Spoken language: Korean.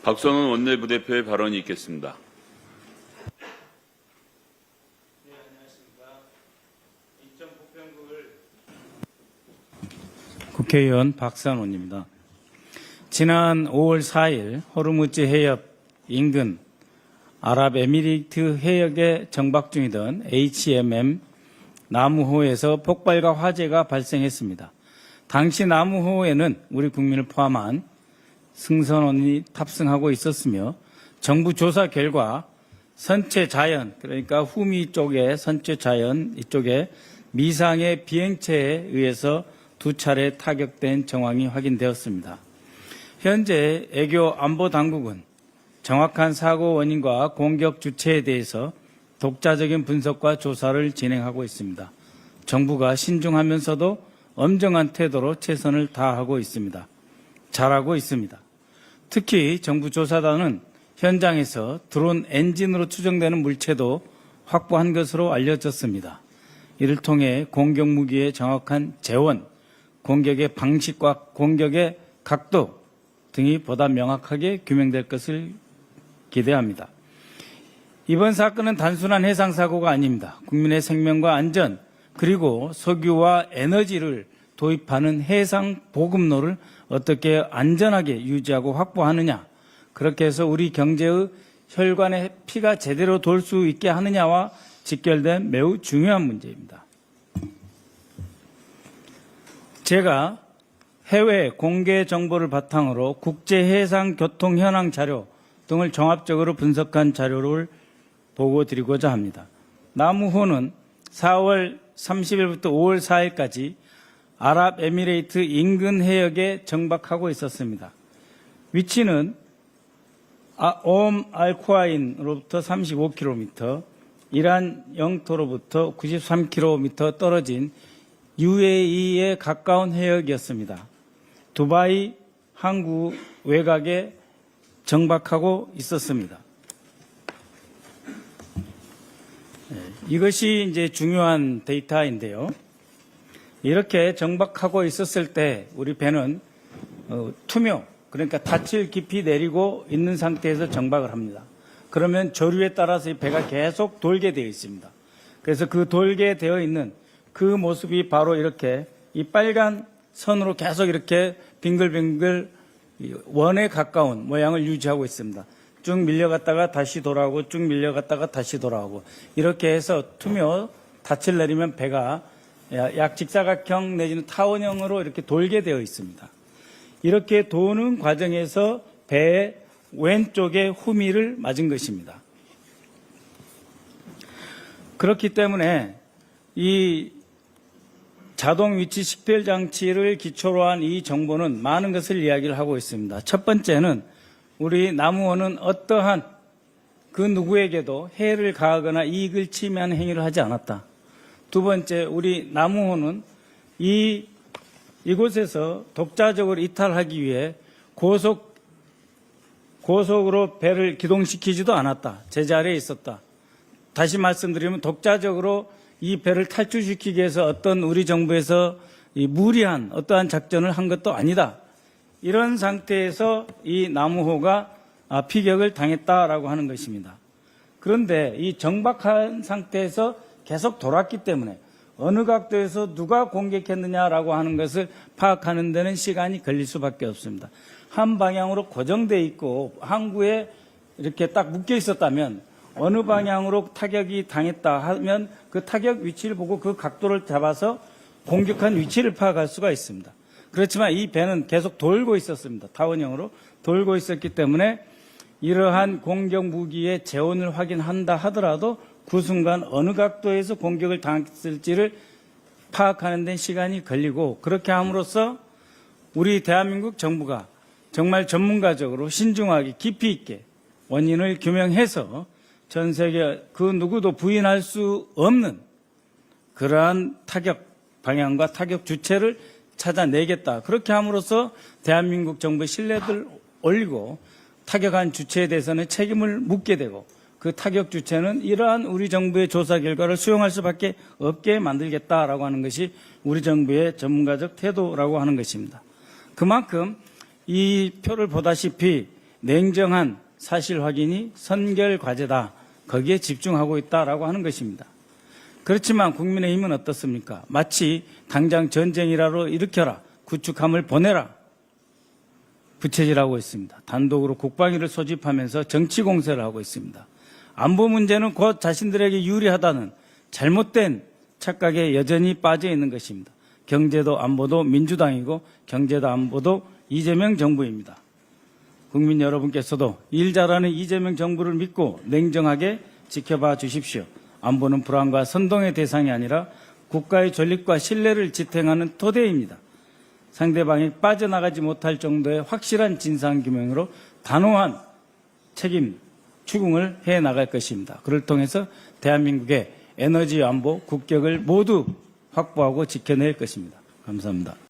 박선원 원내부대표의 발언이 있겠습니다. 네, 안녕하십니까. 인천 부평구를 국회의원 박선원입니다. 지난 5월 4일 호르무즈 해협 인근 아랍에미리트 해역에 정박 중이던 HMM 나무호에서 폭발과 화재가 발생했습니다. 당시 나무호에는 우리 국민을 포함한 승선원이 탑승하고 있었으며 정부 조사 결과 선체 자연, 그러니까 후미 쪽에 선체 자연 이쪽에 미상의 비행체에 의해서 2차례 타격된 정황이 확인되었습니다. 현재 애교 안보당국은 정확한 사고 원인과 공격 주체에 대해서 독자적인 분석과 조사를 진행하고 있습니다. 정부가 신중하면서도 엄정한 태도로 최선을 다하고 있습니다. 잘하고 있습니다. 특히 정부 조사단은 현장에서 드론 엔진으로 추정되는 물체도 확보한 것으로 알려졌습니다. 이를 통해 공격 무기의 정확한 재원, 공격의 방식과 공격의 각도 등이 보다 명확하게 규명될 것을 기대합니다. 이번 사건은 단순한 해상사고가 아닙니다. 국민의 생명과 안전 그리고 석유와 에너지를 도입하는 해상 보급로를 어떻게 안전하게 유지하고 확보하느냐, 그렇게 해서 우리 경제의 혈관에 피가 제대로 돌 수 있게 하느냐와 직결된 매우 중요한 문제입니다. 제가 해외 공개 정보를 바탕으로 국제해상교통 현황 자료 등을 종합적으로 분석한 자료를 보고드리고자 합니다. 나무호는 4월 30일부터 5월 4일까지 아랍에미레이트 인근 해역에 정박하고 있었습니다. 위치는 알쿠아인으로부터 35km, 이란 영토로부터 93km 떨어진 UAE에 가까운 해역이었습니다. 두바이 항구 외곽에 정박하고 있었습니다. 이것이 이제 중요한 데이터인데요. 이렇게 정박하고 있었을 때 우리 배는 투명, 그러니까 닻을 깊이 내리고 있는 상태에서 정박을 합니다. 그러면 조류에 따라서 이 배가 계속 돌게 되어 있습니다. 그래서 그 돌게 되어 있는 그 모습이 바로 이렇게 이 빨간 선으로 계속 이렇게 빙글빙글 원에 가까운 모양을 유지하고 있습니다. 쭉 밀려갔다가 다시 돌아오고 쭉 밀려갔다가 다시 돌아오고 이렇게 해서 투명 닻을 내리면 배가 약 직사각형 내지는 타원형으로 이렇게 돌게 되어 있습니다. 이렇게 도는 과정에서 배의 왼쪽에 후미를 맞은 것입니다. 그렇기 때문에 이 자동 위치 식별 장치를 기초로 한 이 정보는 많은 것을 이야기를 하고 있습니다. 첫 번째는 우리 나무호는 어떠한 그 누구에게도 해를 가하거나 이익을 침해하는 행위를 하지 않았다. 두 번째, 우리 나무호는 이곳에서 독자적으로 이탈하기 위해 고속으로 배를 기동시키지도 않았다. 제자리에 있었다. 다시 말씀드리면 독자적으로 이 배를 탈출시키기 위해서 어떤 우리 정부에서 무리한 어떠한 작전을 한 것도 아니다. 이런 상태에서 이 나무호가 피격을 당했다라고 하는 것입니다. 그런데 이 정박한 상태에서 계속 돌았기 때문에 어느 각도에서 누가 공격했느냐라고 하는 것을 파악하는 데는 시간이 걸릴 수밖에 없습니다. 한 방향으로 고정되어 있고 항구에 이렇게 딱 묶여 있었다면 어느 방향으로 타격이 당했다 하면 그 타격 위치를 보고 그 각도를 잡아서 공격한 위치를 파악할 수가 있습니다. 그렇지만 이 배는 계속 돌고 있었습니다. 타원형으로 돌고 있었기 때문에 이러한 공격 무기의 재원을 확인한다 하더라도 그 순간 어느 각도에서 공격을 당했을지를 파악하는 데 시간이 걸리고, 그렇게 함으로써 우리 대한민국 정부가 정말 전문가적으로 신중하게 깊이 있게 원인을 규명해서 전 세계 그 누구도 부인할 수 없는 그러한 타격 방향과 타격 주체를 찾아내겠다. 그렇게 함으로써 대한민국 정부의 신뢰도를 올리고 타격한 주체에 대해서는 책임을 묻게 되고 그 타격 주체는 이러한 우리 정부의 조사 결과를 수용할 수밖에 없게 만들겠다라고 하는 것이 우리 정부의 전문가적 태도라고 하는 것입니다. 그만큼 이 표를 보다시피 냉정한 사실 확인이 선결 과제다. 거기에 집중하고 있다라고 하는 것입니다. 그렇지만 국민의힘은 어떻습니까? 마치 당장 전쟁이라도 일으켜라. 구축함을 보내라. 부채질하고 있습니다. 단독으로 국방위를 소집하면서 정치 공세를 하고 있습니다. 안보 문제는 곧 자신들에게 유리하다는 잘못된 착각에 여전히 빠져 있는 것입니다. 경제도 안보도 민주당이고 경제도 안보도 이재명 정부입니다. 국민 여러분께서도 일 잘하는 이재명 정부를 믿고 냉정하게 지켜봐 주십시오. 안보는 불안과 선동의 대상이 아니라 국가의 존립과 신뢰를 지탱하는 토대입니다. 상대방이 빠져나가지 못할 정도의 확실한 진상규명으로 단호한 책임 추궁을 해나갈 것입니다. 그를 통해서 대한민국의 에너지 안보 국격을 모두 확보하고 지켜낼 것입니다. 감사합니다.